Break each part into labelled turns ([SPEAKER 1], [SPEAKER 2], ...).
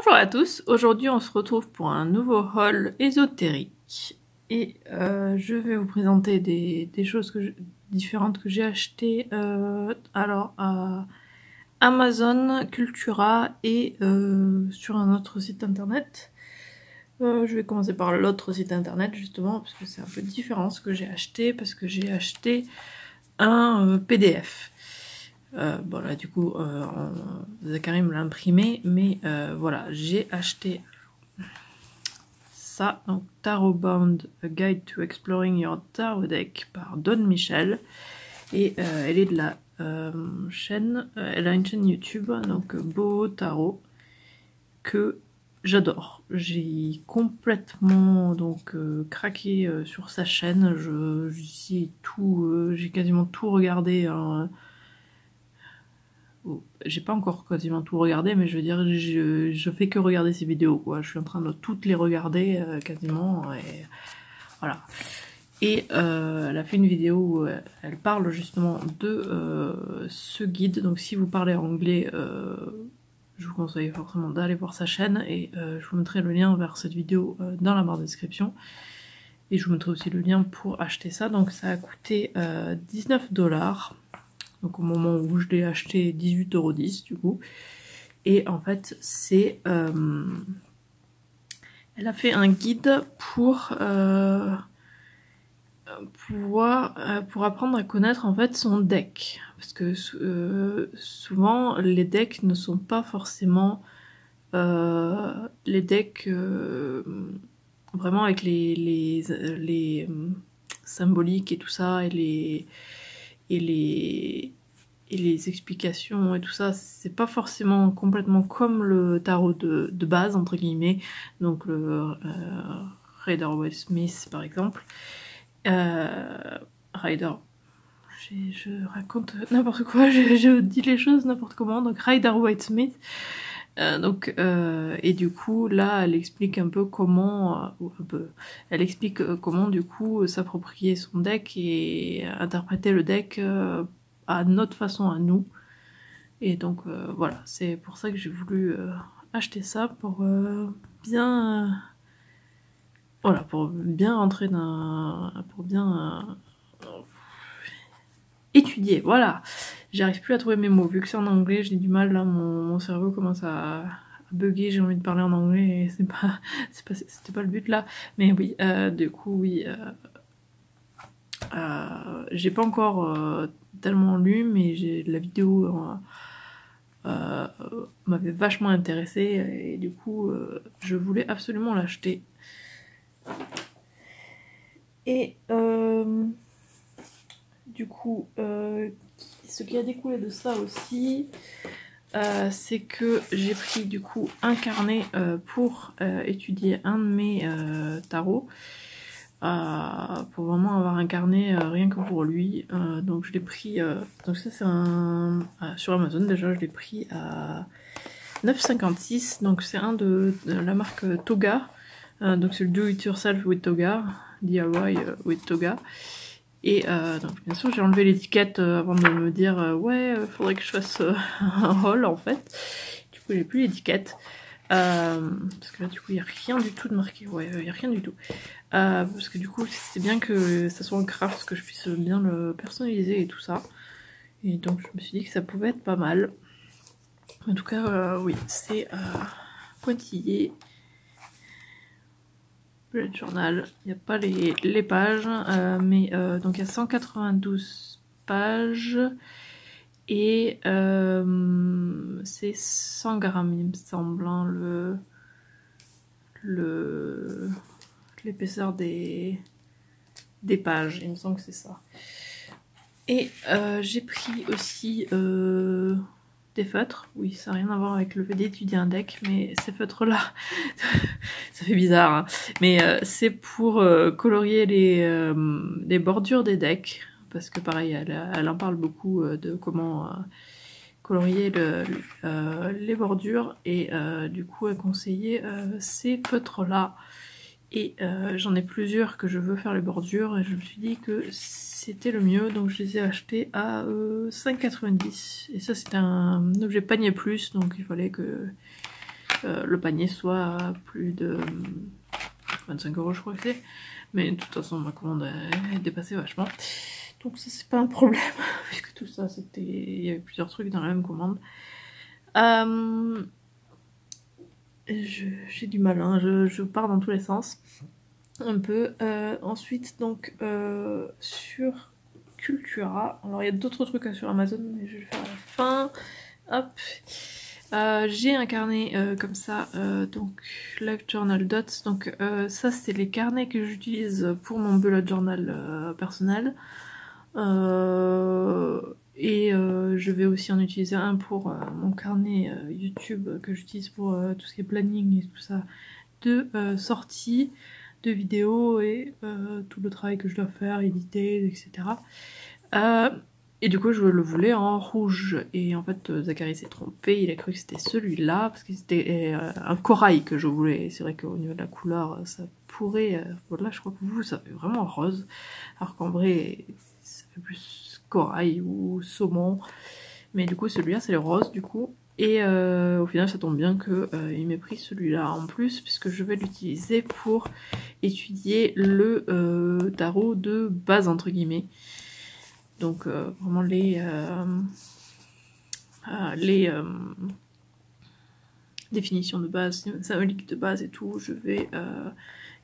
[SPEAKER 1] Bonjour à tous, aujourd'hui on se retrouve pour un nouveau haul ésotérique et je vais vous présenter des choses différentes que j'ai achetées alors à Amazon, Cultura et sur un autre site internet. Je vais commencer par l'autre site internet justement parce que c'est un peu différent ce que j'ai acheté, parce que j'ai acheté un PDF. Bon là du coup Zachary me l'a imprimé, mais voilà, j'ai acheté ça, donc Tarot Bound, A Guide to Exploring Your Tarot Deck par Dawn Michel, et elle est de la chaîne, elle a une chaîne YouTube, donc Beau Tarot, que j'adore. J'ai complètement donc craqué sur sa chaîne, j'ai quasiment tout regardé. J'ai pas encore quasiment tout regardé, mais je veux dire, je fais que regarder ses vidéos, quoi. Je suis en train de toutes les regarder quasiment, et voilà. Et elle a fait une vidéo où elle parle justement de ce guide. Donc si vous parlez anglais, je vous conseille forcément d'aller voir sa chaîne, et je vous mettrai le lien vers cette vidéo dans la barre de description. Et je vous mettrai aussi le lien pour acheter ça. Donc ça a coûté 19 $. Donc au moment où je l'ai acheté, 18,10 € du coup. Et en fait, c'est... elle a fait un guide pour apprendre à connaître en fait son deck. Parce que souvent, les decks ne sont pas forcément les decks vraiment avec les symboliques et tout ça, et les explications et tout ça, c'est pas forcément complètement comme le tarot de base, entre guillemets, donc le Rider-Waite-Smith par exemple. Rider, je raconte n'importe quoi, je dis les choses n'importe comment, donc Rider-Waite-Smith. Et du coup là elle explique un peu comment comment du coup s'approprier son deck et interpréter le deck à notre façon à nous. Et donc voilà, c'est pour ça que j'ai voulu acheter ça, pour bien voilà, pour bien rentrer pour bien étudier, voilà. J'arrive plus à trouver mes mots, vu que c'est en anglais, j'ai du mal là, mon cerveau commence à bugger, j'ai envie de parler en anglais et c'était pas le but là. Mais oui, du coup oui, j'ai pas encore tellement lu, mais la vidéo m'avait vachement intéressée, et du coup je voulais absolument l'acheter. Et du coup, ce qui a découlé de ça aussi, c'est que j'ai pris du coup un carnet pour étudier un de mes tarots, pour vraiment avoir un carnet rien que pour lui. Donc je l'ai pris, donc ça c'est sur Amazon déjà, je l'ai pris à 9,56 €. Donc c'est un de la marque Toga, donc c'est le Do It Yourself with Toga, DIY with Toga. Et donc bien sûr j'ai enlevé l'étiquette avant de me dire ouais, faudrait que je fasse un haul en fait. Du coup j'ai plus l'étiquette, parce que là du coup il n'y a rien du tout de marqué, ouais, il n'y a rien du tout. Parce que du coup c'est bien que ça soit un craft, que je puisse bien le personnaliser et tout ça. Et donc je me suis dit que ça pouvait être pas mal. En tout cas oui, c'est pointillé. Le journal, il n'y a pas les pages, mais donc il y a 192 pages et c'est 100 grammes il me semble, hein, l'épaisseur des pages, il me semble que c'est ça. Et j'ai pris aussi des feutres. Oui, ça n'a rien à voir avec le fait d'étudier un deck, mais ces feutres-là, ça fait bizarre, hein, mais c'est pour colorier les bordures des decks, parce que pareil, elle en parle beaucoup de comment colorier les bordures, et du coup elle conseillait ces feutres-là. Et j'en ai plusieurs que je veux faire les bordures, et je me suis dit que c'était le mieux, donc je les ai achetés à 5,90 €. Et ça c'était un objet panier plus, donc il fallait que le panier soit à plus de 25 € je crois que c'est. Mais de toute façon ma commande est dépassée vachement. Donc ça c'est pas un problème, puisque tout ça c'était. Il y avait plusieurs trucs dans la même commande. J'ai du mal, hein. Je pars dans tous les sens. Un peu. Ensuite donc sur Cultura. Alors il y a d'autres trucs sur Amazon, mais je vais le faire à la fin. Hop. J'ai un carnet comme ça, donc Live Journal Dots. Donc ça c'est les carnets que j'utilise pour mon bullet journal personnel. Je vais aussi en utiliser un pour mon carnet YouTube que j'utilise pour tout ce qui est planning et tout ça, de sorties, de vidéos et tout le travail que je dois faire, éditer, etc. Et du coup je le voulais en rouge et en fait Zachary s'est trompé, il a cru que c'était celui-là parce que c'était un corail que je voulais. C'est vrai qu'au niveau de la couleur ça pourrait, voilà, je crois que vous ça fait vraiment rose alors qu'en vrai ça fait plus corail ou saumon, mais du coup celui-là c'est le rose du coup. Et au final ça tombe bien que il m'ait pris celui-là en plus puisque je vais l'utiliser pour étudier le tarot de base entre guillemets. Donc vraiment les définitions de base, symboliques de base et tout, je vais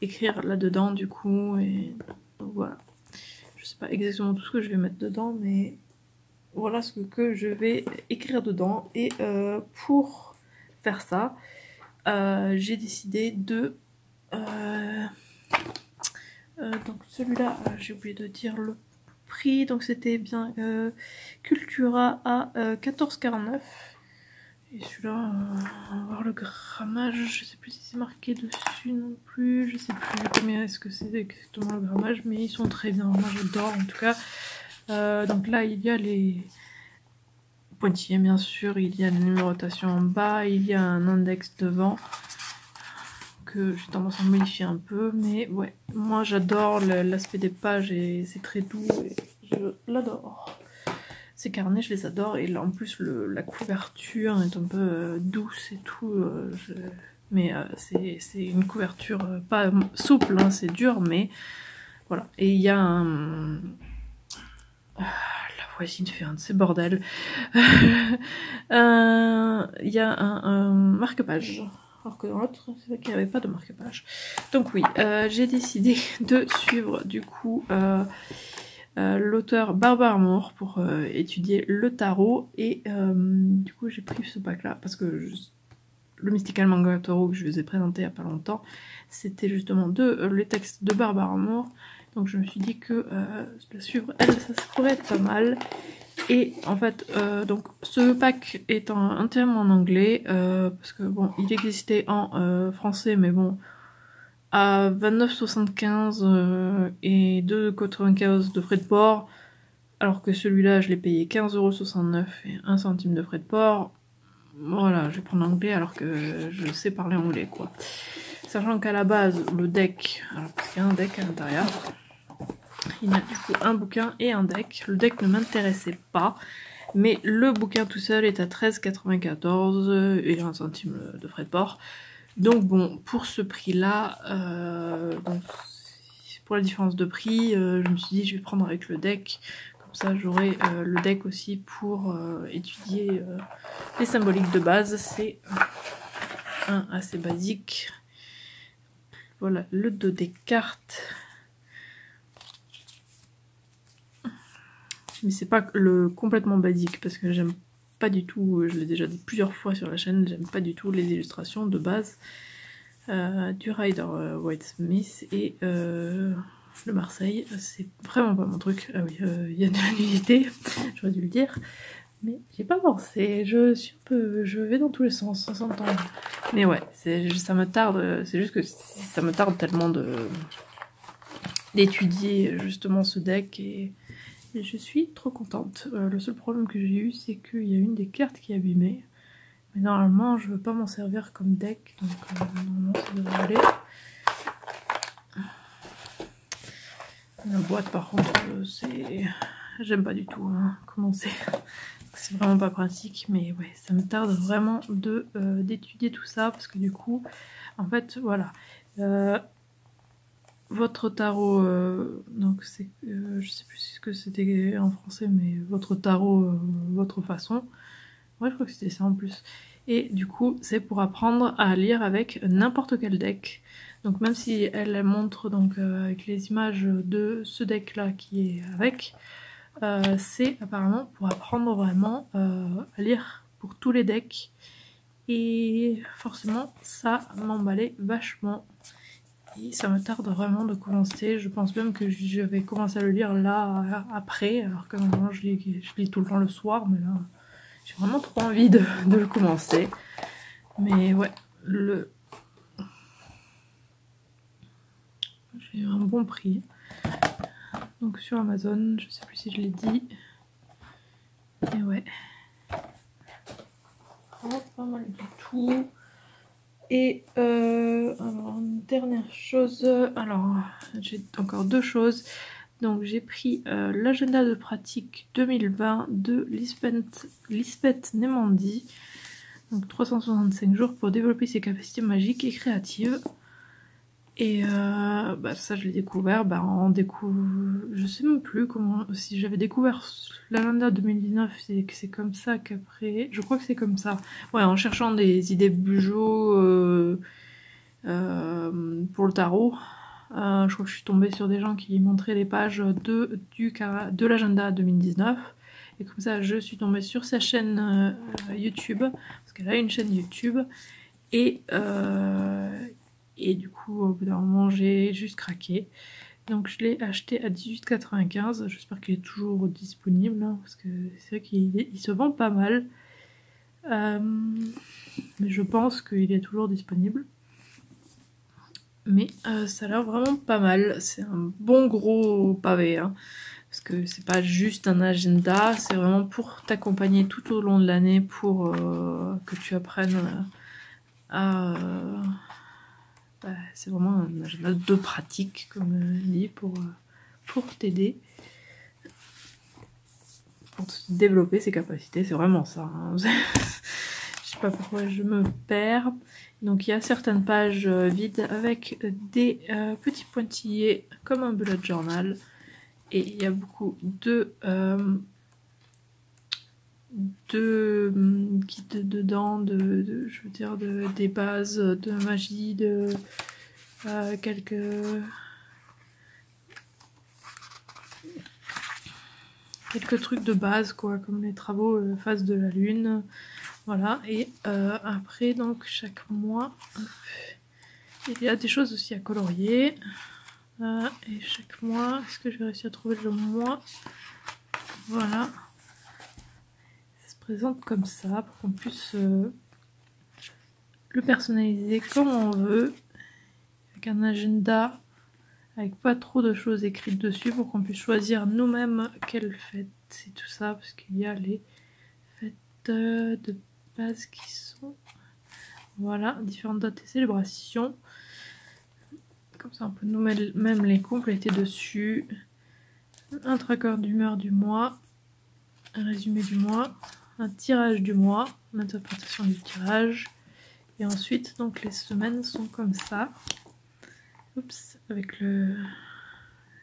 [SPEAKER 1] écrire là-dedans du coup, et donc voilà. Je sais pas exactement tout ce que je vais mettre dedans, mais voilà ce que je vais écrire dedans. Et pour faire ça, j'ai décidé de... donc celui-là, j'ai oublié de dire le prix, donc c'était bien Cultura à 14,49. Et celui-là, on va voir le grammage, je sais plus si c'est marqué dessus non plus, je sais plus combien est-ce que c'est exactement le grammage, mais ils sont très bien, moi j'adore en tout cas. Donc là il y a les pointillés bien sûr, il y a la numérotation en bas, il y a un index devant, que j'ai tendance à modifier un peu, mais ouais, moi j'adore l'aspect des pages et c'est très doux et je l'adore. Ces carnets je les adore et là en plus la couverture est un peu douce et tout, mais c'est une couverture pas souple, hein, c'est dur, mais voilà. Et il y a un... la voisine fait un de ces bordels. Il y a un marque-page. Alors que dans l'autre, c'est vrai qu'il n'y avait pas de marque-page. Donc oui, j'ai décidé de suivre du coup l'auteur Barbara Moore pour étudier le tarot. Et du coup j'ai pris ce pack là parce que le Mystical Manga Tarot que je vous ai présenté il n'y a pas longtemps, c'était justement les textes de Barbara Moore. Donc je me suis dit que la suivre elle, ça pourrait être pas mal. Et en fait, donc ce pack est entièrement en anglais, parce que bon, il existait en français, mais bon, à 29,75 et 2,95 de frais de port, alors que celui-là, je l'ai payé 15,69 € et 1 centime de frais de port. Voilà, je vais prendre l'anglais alors que je sais parler anglais, quoi. Sachant qu'à la base, le deck, alors parce qu'il y a un deck à l'intérieur, il y a du coup un bouquin et un deck. Le deck ne m'intéressait pas, mais le bouquin tout seul est à 13,94 et 1 centime de frais de port. Donc bon, pour ce prix-là, pour la différence de prix, je me suis dit je vais prendre avec le deck. Comme ça j'aurai le deck aussi pour étudier les symboliques de base. C'est un assez basique. Voilà le dos des cartes. Mais c'est pas le complètement basique parce que j'aime pas du tout, je l'ai déjà dit plusieurs fois sur la chaîne, j'aime pas du tout les illustrations de base du Rider Waite Smith et le Marseille, c'est vraiment pas mon truc. Ah oui, il y a de la nudité, j'aurais dû le dire, mais j'ai pas pensé, je vais dans tous les sens, ça s'entend. Mais ouais, ça me tarde, c'est juste que ça me tarde tellement d'étudier justement ce deck et je suis trop contente. Le seul problème que j'ai eu, c'est qu'il y a une des cartes qui est abîmée. Mais normalement, je veux pas m'en servir comme deck, donc normalement ça devrait aller. La boîte, par contre, c'est... J'aime pas du tout hein, comment c'est c'est vraiment pas pratique, mais ouais, ça me tarde vraiment d'étudier tout ça, parce que du coup, en fait, voilà. Votre tarot, donc c'est, je sais plus ce que c'était en français, mais votre tarot, votre façon. Ouais, je crois que c'était ça en plus. Et du coup, c'est pour apprendre à lire avec n'importe quel deck. Donc même si elle montre donc avec les images de ce deck là qui est avec, c'est apparemment pour apprendre vraiment à lire pour tous les decks. Et forcément, ça m'emballait vachement. Et ça me tarde vraiment de commencer. Je pense même que je vais commencer à le lire là après, alors que normalement je lis tout le temps le soir, mais là j'ai vraiment trop envie de le commencer. Mais ouais, j'ai un bon prix. Donc sur Amazon, je sais plus si je l'ai dit. Et ouais. Vraiment pas mal du tout. Et alors une dernière chose, alors j'ai encore deux choses. Donc j'ai pris l'agenda de pratique 2020 de Lisbeth Nemandi. Donc 365 jours pour développer ses capacités magiques et créatives. Et ça je l'ai découvert je sais même plus comment, si j'avais découvert l'agenda 2019, c'est comme ça qu'après, je crois que c'est comme ça, ouais, en cherchant des idées bujo pour le tarot. Je crois que je suis tombée sur des gens qui montraient les pages de l'agenda 2019, et comme ça je suis tombée sur sa chaîne YouTube, parce qu'elle a une chaîne YouTube, et du coup, au bout d'un moment, j'ai juste craqué. Donc je l'ai acheté à 18,95 €. J'espère qu'il est toujours disponible, hein, parce que c'est vrai qu'il se vend pas mal. Mais je pense qu'il est toujours disponible. Mais ça a l'air vraiment pas mal. C'est un bon gros pavé, hein, parce que c'est pas juste un agenda, c'est vraiment pour t'accompagner tout au long de l'année, pour que tu apprennes à... c'est vraiment un agenda de pratique, comme dit, pour t'aider, pour développer ses capacités. C'est vraiment ça, hein. Je sais pas pourquoi je me perds. Donc il y a certaines pages vides avec des petits pointillés comme un bullet journal, et il y a beaucoup de guides dedans, je veux dire des bases de magie, de quelques trucs de base, quoi, comme les travaux phase de la lune, voilà. Et après, donc chaque mois il y a des choses aussi à colorier, et chaque mois, est-ce que je vais réussir à trouver le mois? Voilà, ça se présente comme ça pour qu'on puisse le personnaliser comme on veut, avec un agenda avec pas trop de choses écrites dessus, pour qu'on puisse choisir nous-mêmes quelles fêtes et tout ça, parce qu'il y a les fêtes de base qui sont, voilà, différentes dates et célébrations. Comme ça on peut nous-mêmes les compléter dessus. Un tracker d'humeur du mois, un résumé du mois, un tirage du mois, l'interprétation du tirage, et ensuite donc les semaines sont comme ça. Oups, avec le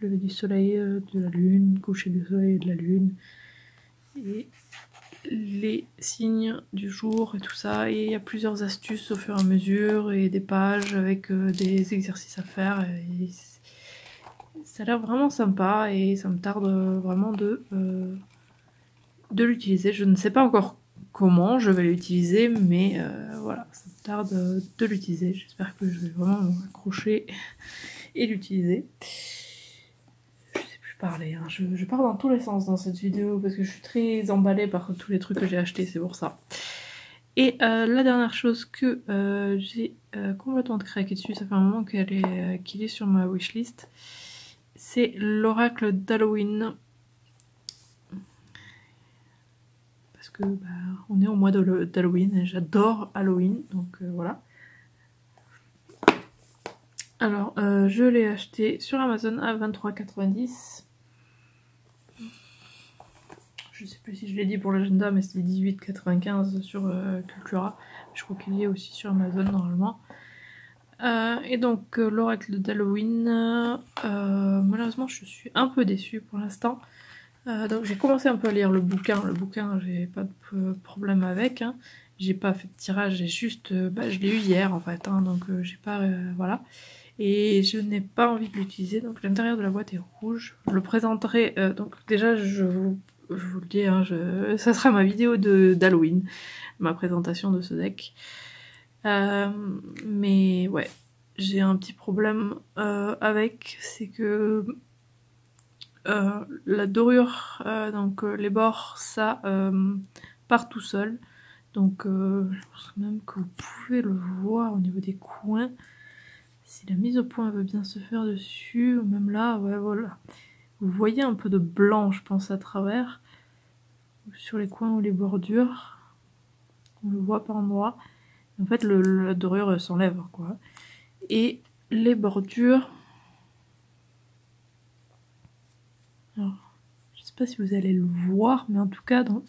[SPEAKER 1] lever du soleil, de la lune, coucher du soleil et de la lune, et les signes du jour et tout ça. Et il y a plusieurs astuces au fur et à mesure, et des pages avec des exercices à faire, et ça a l'air vraiment sympa, et ça me tarde vraiment de l'utiliser. Je ne sais pas encore comment je vais l'utiliser, mais voilà, ça me tarde de l'utiliser. J'espère que je vais vraiment m'accrocher et l'utiliser. Je sais plus parler, hein. Je pars dans tous les sens dans cette vidéo, parce que je suis très emballée par tous les trucs que j'ai achetés, c'est pour ça. Et la dernière chose que j'ai complètement craqué dessus, ça fait un moment qu'il est sur ma wishlist, c'est l'oracle d'Halloween. Parce que on est au mois d'Halloween et j'adore Halloween, donc voilà. Alors je l'ai acheté sur Amazon à 23,90 €. je sais plus si je l'ai dit pour l'agenda, mais c'était 18,95 sur Cultura. Je crois qu'il y est aussi sur Amazon normalement. Et donc l'oracle d'Halloween, malheureusement je suis un peu déçue pour l'instant. Donc j'ai commencé un peu à lire le bouquin j'ai pas de problème avec. Hein. J'ai pas fait de tirage, j'ai juste, je l'ai eu hier en fait, hein, donc j'ai pas, voilà. Et je n'ai pas envie de l'utiliser, donc l'intérieur de la boîte est rouge. Je le présenterai, donc déjà je vous le dis, hein, ça sera ma vidéo d'Halloween, ma présentation de ce deck. Mais ouais, j'ai un petit problème avec, c'est que la dorure, donc les bords, ça part tout seul. Donc je pense même que vous pouvez le voir au niveau des coins. Si la mise au point veut bien se faire dessus, ou même là, ouais voilà. Vous voyez un peu de blanc, je pense, à travers. Sur les coins ou les bordures. On le voit par endroits. En fait, la dorure s'enlève, quoi. Et les bordures... Alors, je sais pas si vous allez le voir, mais en tout cas, donc...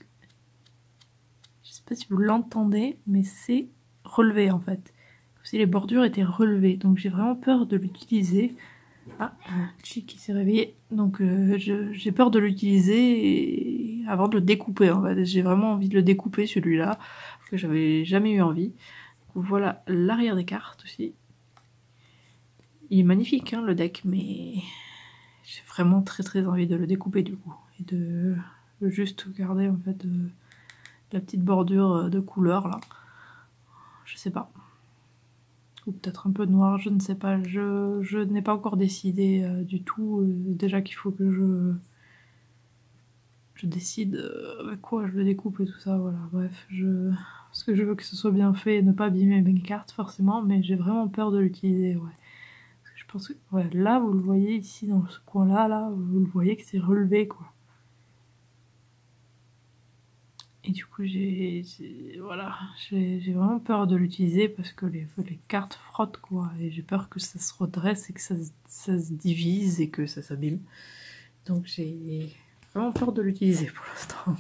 [SPEAKER 1] je sais pas si vous l'entendez, mais c'est relevé, en fait. Comme si les bordures étaient relevées. Donc j'ai vraiment peur de l'utiliser. Ah, Chi qui s'est réveillé. Donc j'ai peur de l'utiliser avant de le découper. En fait. J'ai vraiment envie de le découper celui-là, parce que j'avais jamais eu envie. Donc, voilà l'arrière des cartes aussi. Il est magnifique hein, le deck, mais j'ai vraiment très envie de le découper du coup. Et de juste garder en fait la petite bordure de couleur là. Je sais pas. Ou peut-être un peu noir, je ne sais pas. Je n'ai pas encore décidé du tout. Déjà qu'il faut que je décide avec quoi je le découpe et tout ça. Voilà, bref. Parce que je veux que ce soit bien fait et ne pas abîmer mes cartes forcément, mais j'ai vraiment peur de l'utiliser. Ouais. Parce que je pense que ouais, là, vous le voyez ici dans ce coin-là, là, vous le voyez que c'est relevé quoi. Et du coup, j'ai vraiment peur de l'utiliser parce que les cartes frottent, quoi. Et j'ai peur que ça se redresse et que ça se divise et que ça s'abîme. Donc j'ai vraiment peur de l'utiliser pour l'instant.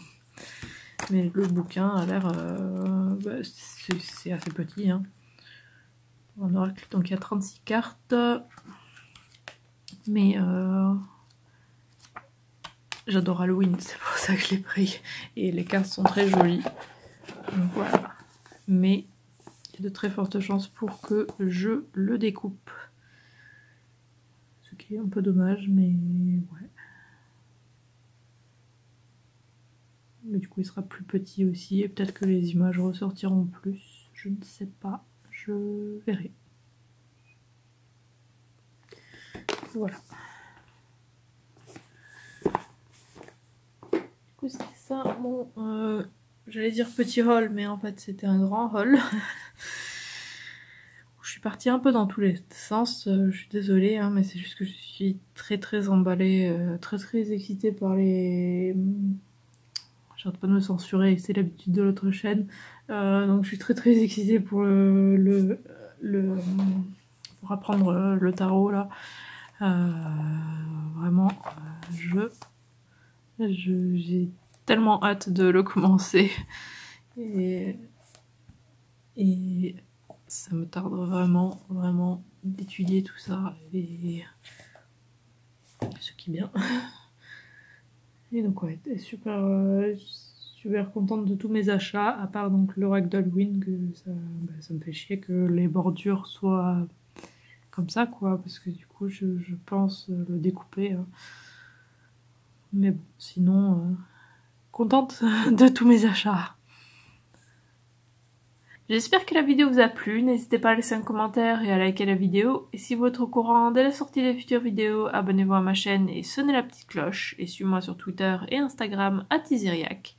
[SPEAKER 1] Mais le bouquin a l'air... c'est assez petit, hein. En oracle, donc il y a 36 cartes. Mais... j'adore Halloween, c'est pour ça que je l'ai pris. Et les cartes sont très jolies. Donc voilà. Mais il y a de très fortes chances pour que je le découpe. Ce qui est un peu dommage, mais ouais. Mais du coup il sera plus petit aussi. Et peut-être que les images ressortiront plus. Je ne sais pas. Je verrai. Voilà. C'était ça mon j'allais dire petit haul, mais en fait c'était un grand haul. Je suis partie un peu dans tous les sens, je suis désolée hein, mais c'est juste que je suis très emballée, très excitée par les... J'arrête pas de me censurer, c'est l'habitude de l'autre chaîne. Donc je suis très excitée pour pour apprendre le tarot là. Vraiment j'ai tellement hâte de le commencer et ça me tarde vraiment d'étudier tout ça et ce qui est bien. Et donc ouais, super contente de tous mes achats, à part donc l'oracle d'Halloween, que ça me fait chier que les bordures soient comme ça quoi, parce que du coup je pense le découper. Hein. Mais bon, sinon, contente de tous mes achats. J'espère que la vidéo vous a plu, n'hésitez pas à laisser un commentaire et à liker la vidéo. Et si vous êtes au courant dès la sortie des futures vidéos, abonnez-vous à ma chaîne et sonnez la petite cloche. Et suivez-moi sur Twitter et Instagram @Iziriac.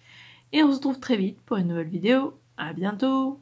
[SPEAKER 1] Et on se retrouve très vite pour une nouvelle vidéo. À bientôt!